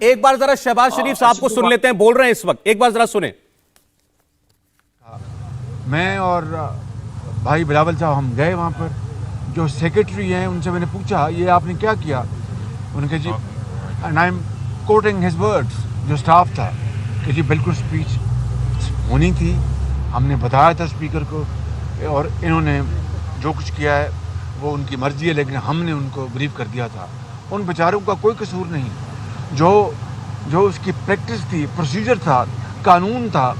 ایک بار ذرا شہباز شریف صاحب کو سن لیتے ہیں, بول رہے ہیں اس وقت, ایک بار ذرا سنیں. میں اور بھائی بلاول صاحب ہم گئے وہاں پر, جو سیکرٹری ہیں ان سے میں نے پوچھا یہ آپ نے کیا کیا, انہوں نے کہا جی and I am quoting his words, جو سٹاف تھا کہ جی بالکل اسپیچ ہونی تھی, ہم نے بتایا تھا اسپیکر کو اور انہوں نے جو کچھ کیا ہے وہ ان کی مرضی ہے, لیکن ہم نے ان کو بریف کر دیا تھا. ان بیچاروں کا کوئی قصور نہیں, جو اس کی پریکٹس تھی, پروسیجر تھا, قانون تھا,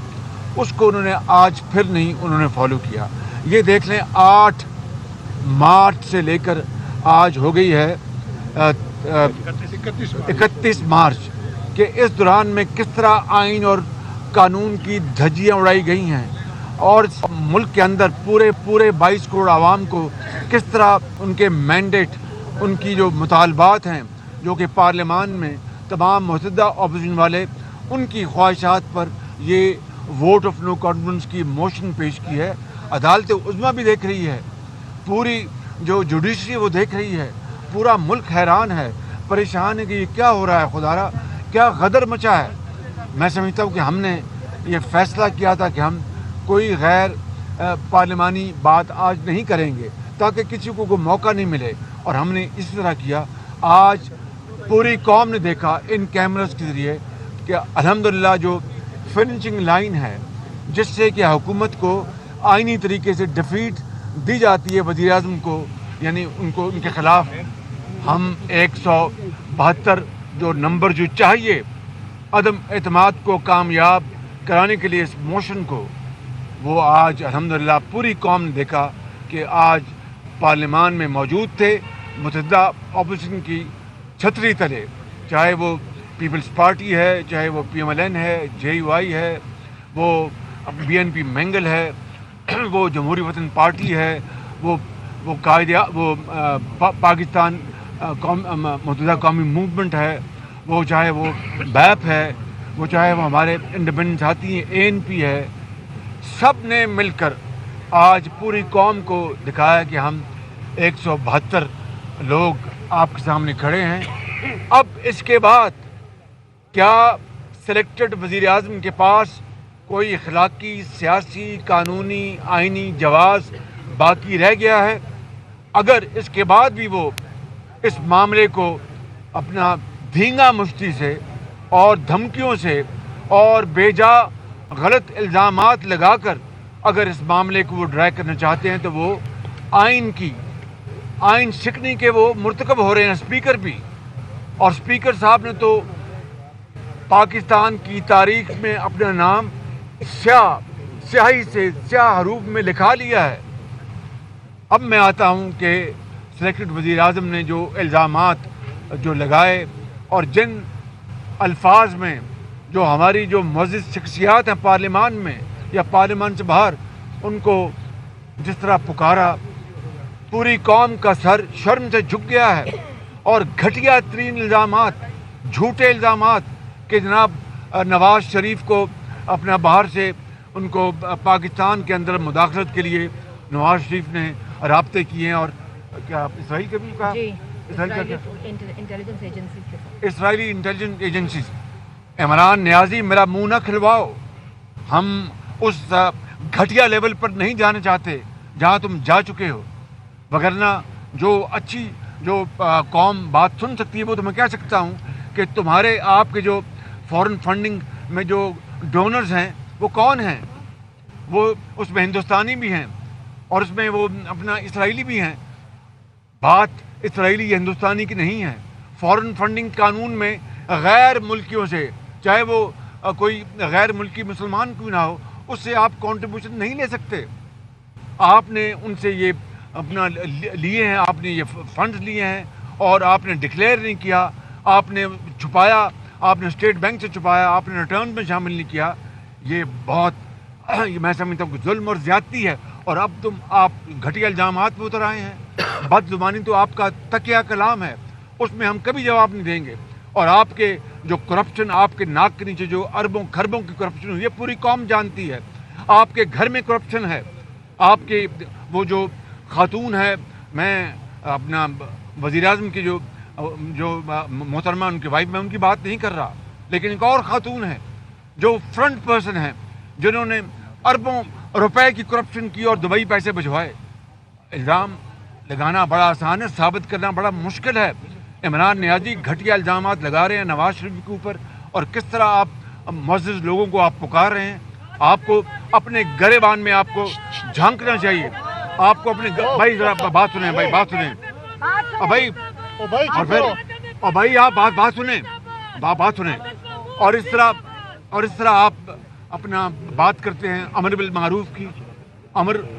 اس کو انہوں نے آج پھر نہیں انہوں نے فالو کیا. یہ دیکھ لیں 8 مارچ سے لے کر آج ہو گئی ہے 31 مارچ کہ اس دوران میں کس طرح آئین اور قانون کی دھجیاں اڑائی گئی ہیں, اور ملک کے اندر پورے 22 کروڑ عوام کو کس طرح ان کے مینڈیٹ, ان کی جو مطالبات ہیں جو کہ پارلیمان میں تمام متحدہ اپوزیشن والے ان کی خواہشات پر یہ ووٹ آف نو کانفیڈنس کی موشن پیش کی ہے. عدالت عظمیٰ بھی دیکھ رہی ہے, پوری جو جوڈیشری وہ دیکھ رہی ہے, پورا ملک حیران ہے, پریشان ہے کہ یہ کیا ہو رہا ہے, خدارا کیا غدر مچا ہے. میں سمجھتا ہوں کہ ہم نے یہ فیصلہ کیا تھا کہ ہم کوئی غیر پارلیمانی بات آج نہیں کریں گے تاکہ کسی کو کوئی موقع نہیں ملے, اور ہم نے اس طرح کیا. آج پوری قوم نے دیکھا ان کیمراز کے ذریعے کہ الحمدللہ جو فنشنگ لائن ہے جس سے کہ حکومت کو آئینی طریقے سے ڈیفیٹ دی جاتی ہے وزیر اعظم کو, یعنی ان کے خلاف ہم 172 جو نمبر جو چاہیے عدم اعتماد کو کامیاب کرانے کے لیے اس موشن کو, وہ آج الحمدللہ پوری قوم نے دیکھا کہ آج پارلیمان میں موجود تھے متحدہ اپوزیشن کی چھتری تلے, چاہے وہ پیپلز پارٹی ہے, چاہے وہ PMLN ہے, JUI ہے, وہ BNP مینگل ہے, وہ جمہوری وطن پارٹی ہے, وہ پاکستان متحدہ قومی موومنٹ ہے, وہ چاہے وہ بیپ ہے, وہ چاہے وہ ہمارے انڈیپینڈنٹ ساتھی ہیں ANP ہے. سب نے مل کر آج پوری قوم کو دکھایا کہ ہم 172 لوگ آپ کے سامنے کھڑے ہیں. اب اس کے بعد کیا سلیکٹڈ وزیر اعظم کے پاس کوئی اخلاقی, سیاسی, قانونی, آئینی جواز باقی رہ گیا ہے؟ اگر اس کے بعد بھی وہ اس معاملے کو اپنا دھینگا مشتی سے اور دھمکیوں سے اور بے جا غلط الزامات لگا کر اگر اس معاملے کو وہ ڈرائی کرنا چاہتے ہیں تو وہ آئین شکنی کے وہ مرتکب ہو رہے ہیں اسپیکر بھی. اور اسپیکر صاحب نے تو پاکستان کی تاریخ میں اپنا نام سیاہی سے سیاہ حروف میں لکھا لیا ہے. اب میں آتا ہوں کہ سلیکٹڈ وزیر اعظم نے جو الزامات جو لگائے اور جن الفاظ میں جو ہماری جو معزز شخصیات ہیں پارلیمان میں یا پارلیمان سے باہر, ان کو جس طرح پکارا, پوری قوم کا سر شرم سے جھک گیا ہے. اور گھٹیا ترین الزامات, جھوٹے الزامات کہ جناب نواز شریف کو اپنا باہر سے ان کو پاکستان کے اندر مداخلت کے لیے نواز شریف نے رابطے کیے ہیں. اور کیا اسرائیل کے بھی کہا, اسرائیلی انٹیلیجنس ایجنسیز. عمران نیازی میرا منہ نہ کھلواؤ, ہم اس گھٹیا لیول پر نہیں جانا چاہتے جہاں تم جا چکے ہو, وگرنہ جو اچھی جو قوم بات سن سکتی ہے وہ تو میں کہہ سکتا ہوں کہ تمہارے آپ کے جو فورن فنڈنگ میں جو ڈونرز ہیں وہ کون ہیں. وہ اس میں ہندوستانی بھی ہیں اور اس میں وہ اپنا اسرائیلی بھی ہیں. بات اسرائیلی یا ہندوستانی کی نہیں ہے. فورن فنڈنگ قانون میں غیر ملکیوں سے, چاہے وہ کوئی غیر ملکی مسلمان کیوں نہ ہو, اس سے آپ کنٹریبیوشن نہیں لے سکتے. آپ نے ان سے یہ اپنا لیے ہیں, آپ نے یہ فنڈز لیے ہیں اور آپ نے ڈکلیئر نہیں کیا, آپ نے چھپایا, آپ نے اسٹیٹ بینک سے چھپایا, آپ نے ریٹرن میں شامل نہیں کیا. یہ بہت میں سمجھتا ہوں کہ ظلم اور زیادتی ہے. اور اب آپ گھٹیا الزامات پہ اتر آئے ہیں. بد زبانی تو آپ کا تکیہ کلام ہے, اس میں ہم کبھی جواب نہیں دیں گے. اور آپ کے جو کرپشن, آپ کے ناک کے نیچے جو اربوں خربوں کی کرپشن, یہ پوری قوم جانتی ہے. آپ کے گھر میں کرپشن ہے, آپ کے وہ جو خاتون ہے, میں اپنا وزیر اعظم کی جو جو محترمہ ان کی وائف، میں ان کی بات نہیں کر رہا، لیکن ایک اور خاتون ہے جو فرنٹ پرسن ہیں، جنہوں نے اربوں روپے کی کرپشن کی اور دبئی پیسے بھجوائے. الزام لگانا بڑا آسان ہے، ثابت کرنا بڑا مشکل ہے. عمران نیازی گھٹیا الزامات لگا رہے ہیں نواز شریف کے اوپر، اور کس طرح آپ معزز لوگوں کو آپ پکار رہے ہیں. آپ کو اپنے گریبان میں آپ کو جھانکنا چاہیے. آپ کو اپنے بھائی ذرا بات سنیں، بھائی بات سنیں، بھائی اور پھر اور بھائی آپ بات سنیں، بات سنیں. اور اس طرح آپ اپنا بات کرتے ہیں امر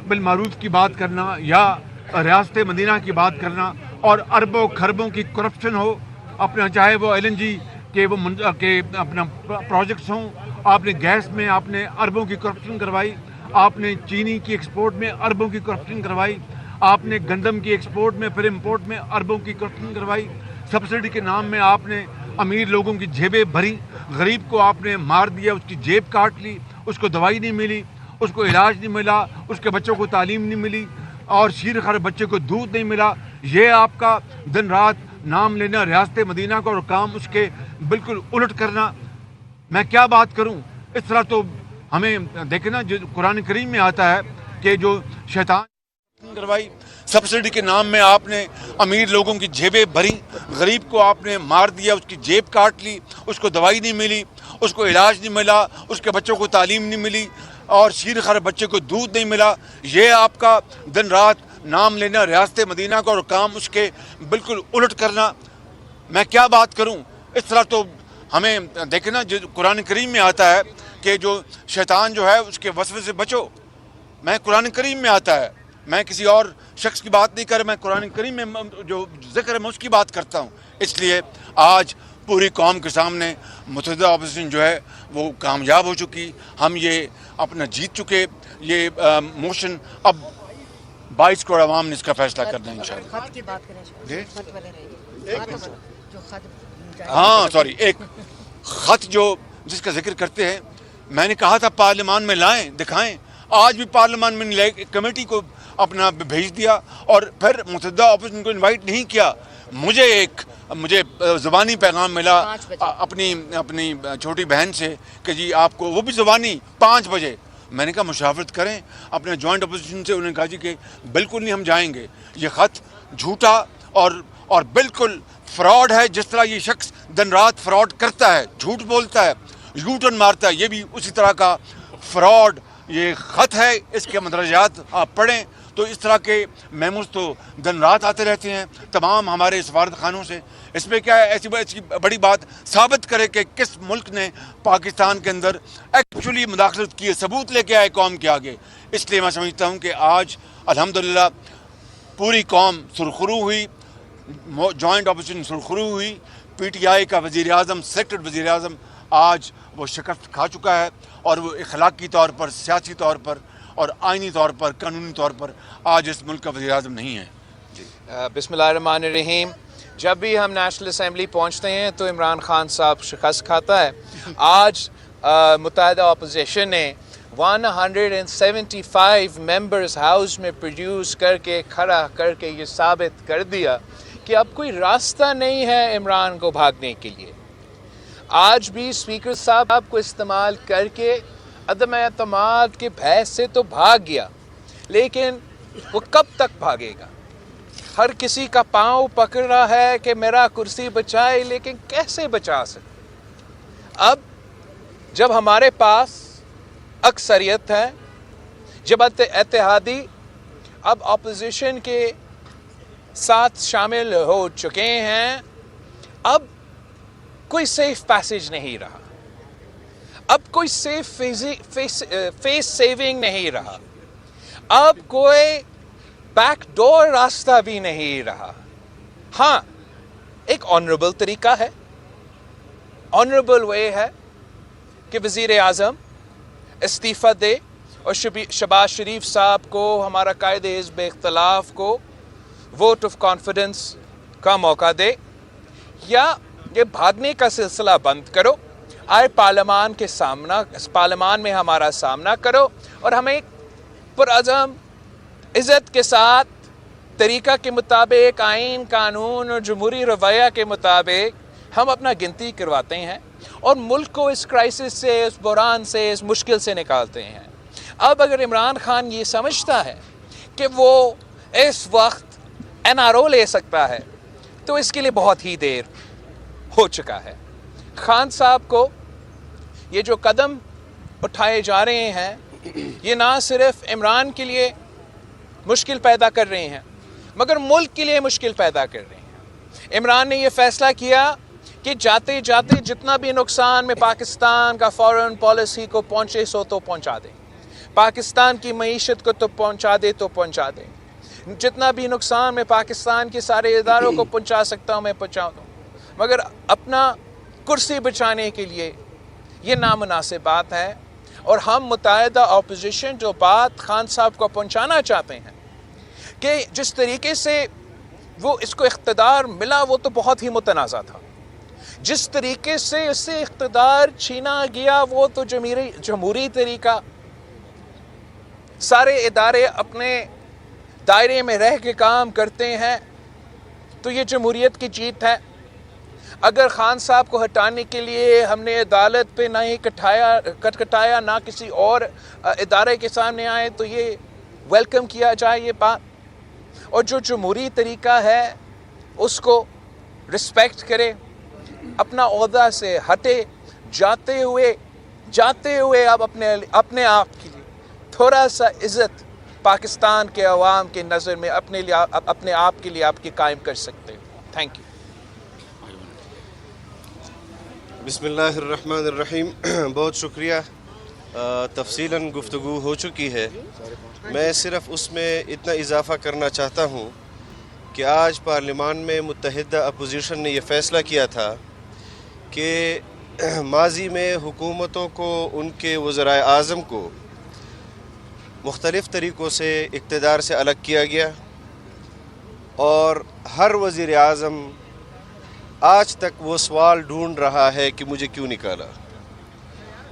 بالمعروف کی بات کرنا، یا ریاست مدینہ کی بات کرنا، اور اربوں خربوں کی کرپشن ہو اپنا، چاہے وہ LNG کے اپنا پروجیکٹس ہوں. آپ نے گیس میں آپ نے اربوں کی کرپشن کروائی، آپ نے چینی کی ایکسپورٹ میں اربوں کی کرپشن کروائی، آپ نے گندم کی ایکسپورٹ میں پھر امپورٹ میں اربوں کی کرپشن کروائی. سبسڈی کے نام میں آپ نے امیر لوگوں کی جیبیں بھری، غریب کو آپ نے مار دیا، اس کی جیب کاٹ لی، اس کو دوائی نہیں ملی، اس کو علاج نہیں ملا، اس کے بچوں کو تعلیم نہیں ملی، اور شیر خر بچے کو دودھ نہیں ملا. یہ آپ کا دن رات نام لینا ریاست مدینہ کا، اور کام اس کے بالکل الٹ کرنا. میں کیا بات کروں؟ اس طرح تو ہمیں دیکھیں نا، جو قرآن کریم میں آتا ہے کہ جو شیطان کروائی، سبسڈی کے نام میں آپ نے امیر لوگوں کی جیبیں بھری، غریب کو آپ نے مار دیا، اس کی جیب کاٹ لی، اس کو دوائی نہیں ملی، اس کو علاج نہیں ملا، اس کے بچوں کو تعلیم نہیں ملی، اور شیر خر بچے کو دودھ نہیں ملا. یہ آپ کا دن رات نام لینا ریاست مدینہ کا، اور کام اس کے بالکل الٹ کرنا. میں کیا بات کروں؟ اس طرح تو ہمیں دیکھیں نا، جو قرآن کریم میں آتا ہے کہ جو شیطان جو ہے اس کے وسوسے سے بچو. میں قرآن کریم میں آتا ہے، میں کسی اور شخص کی بات نہیں کر رہا، میں قرآن کریم میں جو ذکر ہے میں اس کی بات کرتا ہوں. اس لیے آج پوری قوم کے سامنے متحدہ اپوزیشن جو ہے وہ کامیاب ہو چکی. ہم یہ اپنا جیت چکے. یہ موشن اب 22 کروڑ عوام نے اس کا فیصلہ کرنا ہے انشاءاللہ. خط کی بات کریں، ہاں سوری، ایک خط جو جس کا ذکر کرتے ہیں، میں نے کہا تھا پارلیمان میں لائیں، دکھائیں. آج بھی پارلیمان میں ایک کمیٹی کو اپنا بھیج دیا، اور پھر متحدہ اپوزیشن کو انوائٹ نہیں کیا. مجھے زبانی پیغام ملا اپنی چھوٹی بہن سے کہ جی آپ کو، وہ بھی زبانی 5 بجے. میں نے کہا مشاورت کریں اپنے جوائنٹ اپوزیشن سے. انہوں نے کہا جی کہ بالکل نہیں، ہم جائیں گے. یہ خط جھوٹا اور بالکل فراڈ ہے. جس طرح یہ شخص دن رات فراڈ کرتا ہے، جھوٹ بولتا ہے، یو ٹرن مارتا ہے، یہ بھی اسی طرح کا فراڈ یہ خط ہے. اس کے مدرجات آپ پڑھیں تو اس طرح کے میموز تو دن رات آتے رہتے ہیں تمام ہمارے سفارت خانوں سے. اس میں کیا ہے ایسی بڑی بات ثابت کرے کہ کس ملک نے پاکستان کے اندر ایکچولی مداخلت کی ہے، ثبوت لے کے آئے قوم کے آگے. اس لیے میں سمجھتا ہوں کہ آج الحمدللہ پوری قوم سرخرو ہوئی، جوائنٹ اپوزیشن سرخرو ہوئی. PTI کا وزیر اعظم، سلیکٹڈ وزیر اعظم آج وہ شکست کھا چکا ہے، اور وہ اخلاقی طور پر، سیاسی طور پر اور آئینی طور پر، قانونی طور پر آج اس ملک کا وزیر اعظم نہیں ہے. بسم اللہ الرحمن الرحیم. جب بھی ہم نیشنل اسمبلی پہنچتے ہیں تو عمران خان صاحب شکست کھاتا ہے. آج متحدہ اپوزیشن نے 175 ممبرز ہاؤس میں پروڈیوس کر کے کھڑا کر کے یہ ثابت کر دیا کہ اب کوئی راستہ نہیں ہے عمران کو بھاگنے کے لیے. آج بھی اسپیکر صاحب کو استعمال کر کے عدم اعتماد کے بحث سے تو بھاگ گیا، لیکن وہ کب تک بھاگے گا؟ ہر کسی کا پاؤں پکڑ رہا ہے کہ میرا کرسی بچائے، لیکن کیسے بچا سکے؟ اب جب ہمارے پاس اکثریت ہے، جب اتحادی اب اپوزیشن کے ساتھ شامل ہو چکے ہیں، اب کوئی سیف پیسج نہیں رہا، اب کوئی فیس سیونگ نہیں رہا، اب کوئی بیک ڈور راستہ بھی نہیں رہا. ہاں، ایک آنریبل طریقہ ہے، آنریبل وے ہے کہ وزیر اعظم استعفیٰ دے اور شہباز شریف صاحب کو، ہمارا قائد حزب اختلاف کو ووٹ آف کانفیڈنس کا موقع دے، یا یہ بھاگنے کا سلسلہ بند کرو، آئے پارلیمان میں ہمارا سامنا کرو، اور ہمیں پرعزم عزت کے ساتھ طریقہ کے مطابق، آئین، قانون اور جمہوری رویہ کے مطابق ہم اپنا گنتی کرواتے ہیں اور ملک کو اس کرائسس سے، اس بحران سے، اس مشکل سے نکالتے ہیں۔ اب اگر عمران خان یہ سمجھتا ہے کہ وہ اس وقت NRO لے سکتا ہے تو اس کے لیے بہت ہی دیر ہو چکا ہے۔ خان صاحب کو یہ جو قدم اٹھائے جا رہے ہیں یہ نہ صرف عمران کے لیے مشکل پیدا کر رہے ہیں مگر ملک کے لیے مشکل پیدا کر رہے ہیں۔ عمران نے یہ فیصلہ کیا کہ جاتے جاتے جتنا بھی نقصان میں پاکستان کا فارن پالیسی کو پہنچے سو تو پہنچا دیں، پاکستان کی معیشت کو تو پہنچا دے تو پہنچا دیں، جتنا بھی نقصان میں پاکستان کے سارے اداروں کو پہنچا سکتا ہوں میں پہنچا دوں، مگر اپنا کرسی بچانے کے لیے یہ نامناسب بات ہے۔ اور ہم متحدہ اپوزیشن جو بات خان صاحب کو پہنچانا چاہتے ہیں کہ جس طریقے سے وہ اس کو اقتدار ملا وہ تو بہت ہی متنازع تھا، جس طریقے سے اس سے اقتدار چھینا گیا وہ تو جمہوری طریقہ، سارے ادارے اپنے دائرے میں رہ کے کام کرتے ہیں تو یہ جمہوریت کی جیت ہے۔ اگر خان صاحب کو ہٹانے کے لیے ہم نے عدالت پہ نہ ہی کٹکھٹایا نہ کسی اور ادارے کے سامنے آئے تو یہ ویلکم کیا جائے یہ بات، اور جو جمہوری طریقہ ہے اس کو رسپیکٹ کرے، اپنا عہدہ سے ہٹے، جاتے ہوئے اب اپنے آپ کے لیے تھوڑا سا عزت پاکستان کے عوام کے نظر میں اپنے آپ کے لیے آپ کی قائم کر سکتے ہیں۔ Thank you. بسم اللہ الرحمن الرحیم۔ بہت شکریہ، تفصیلاً گفتگو ہو چکی ہے، میں صرف اس میں اتنا اضافہ کرنا چاہتا ہوں کہ آج پارلیمان میں متحدہ اپوزیشن نے یہ فیصلہ کیا تھا کہ ماضی میں حکومتوں کو، ان کے وزرائے اعظم کو مختلف طریقوں سے اقتدار سے الگ کیا گیا اور ہر وزیر اعظم آج تک وہ سوال ڈھونڈ رہا ہے کہ مجھے کیوں نکالا،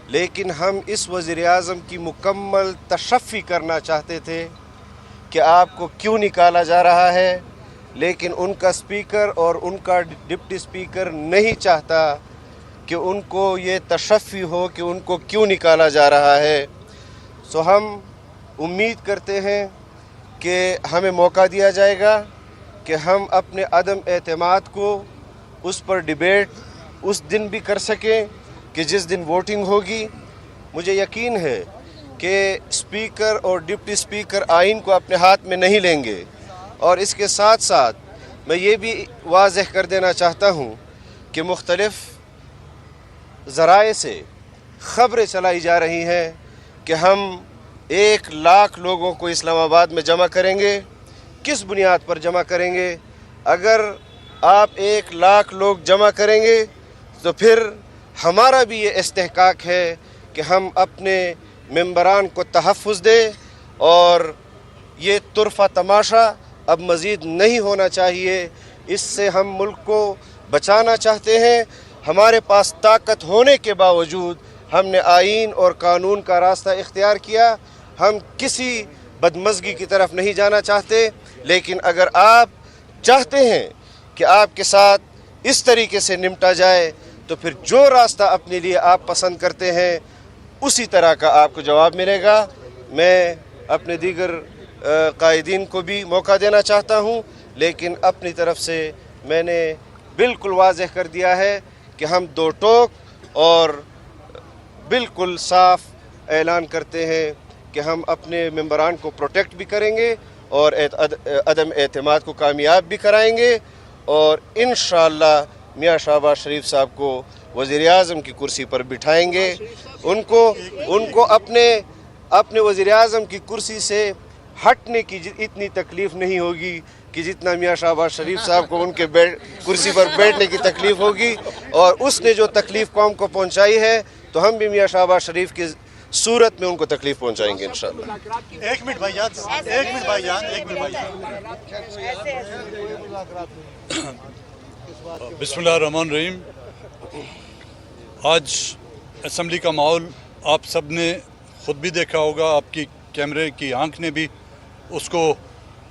لیکن ہم اس وزیر اعظم کی مکمل تشفی کرنا چاہتے تھے کہ آپ کو کیوں نکالا جا رہا ہے، لیکن ان کا اسپیکر اور ان کا ڈپٹی اسپیکر نہیں چاہتا کہ ان کو یہ تشفی ہو کہ ان کو کیوں نکالا جا رہا ہے۔ سو ہم امید کرتے ہیں کہ ہمیں موقع دیا جائے گا کہ ہم اپنے عدم اعتماد کو اس پر ڈیبیٹ اس دن بھی کر سکیں کہ جس دن ووٹنگ ہوگی۔ مجھے یقین ہے کہ اسپیکر اور ڈپٹی اسپیکر آئین کو اپنے ہاتھ میں نہیں لیں گے، اور اس کے ساتھ ساتھ میں یہ بھی واضح کر دینا چاہتا ہوں کہ مختلف ذرائع سے خبریں چلائی جا رہی ہیں کہ ہم 1,00,000 لوگوں کو اسلام آباد میں جمع کریں گے۔ کس بنیاد پر جمع کریں گے؟ اگر آپ 1,00,000 لوگ جمع کریں گے تو پھر ہمارا بھی یہ استحقاق ہے کہ ہم اپنے ممبران کو تحفظ دیں، اور یہ طرفہ تماشا اب مزید نہیں ہونا چاہیے۔ اس سے ہم ملک کو بچانا چاہتے ہیں۔ ہمارے پاس طاقت ہونے کے باوجود ہم نے آئین اور قانون کا راستہ اختیار کیا، ہم کسی بدمزگی کی طرف نہیں جانا چاہتے، لیکن اگر آپ چاہتے ہیں کہ آپ کے ساتھ اس طریقے سے نمٹا جائے تو پھر جو راستہ اپنے لیے آپ پسند کرتے ہیں اسی طرح کا آپ کو جواب ملے گا۔ میں اپنے دیگر قائدین کو بھی موقع دینا چاہتا ہوں، لیکن اپنی طرف سے میں نے بالکل واضح کر دیا ہے کہ ہم دو ٹوک اور بالکل صاف اعلان کرتے ہیں کہ ہم اپنے ممبران کو پروٹیکٹ بھی کریں گے اور عدم اعتماد کو کامیاب بھی کرائیں گے، اور انشاءاللہ میاں شہباز شریف صاحب کو وزیر اعظم کی کرسی پر بٹھائیں گے۔ ان کو اپنے وزیر اعظم کی کرسی سے ہٹنے کی اتنی تکلیف نہیں ہوگی کہ جتنا میاں شہباز شریف صاحب کو ان کے کرسی پر بیٹھنے کی تکلیف ہوگی، اور اس نے جو تکلیف قوم کو پہنچائی ہے تو ہم بھی میاں شہباز شریف کی صورت میں ان کو تکلیف پہنچائیں گے انشاءاللہ۔ ایک منٹ بھائی جان۔ بسم اللہ الرحمن الرحیم۔ آج اسمبلی کا ماحول آپ سب نے خود بھی دیکھا ہوگا، آپ کی کیمرے کی آنکھ نے بھی اس کو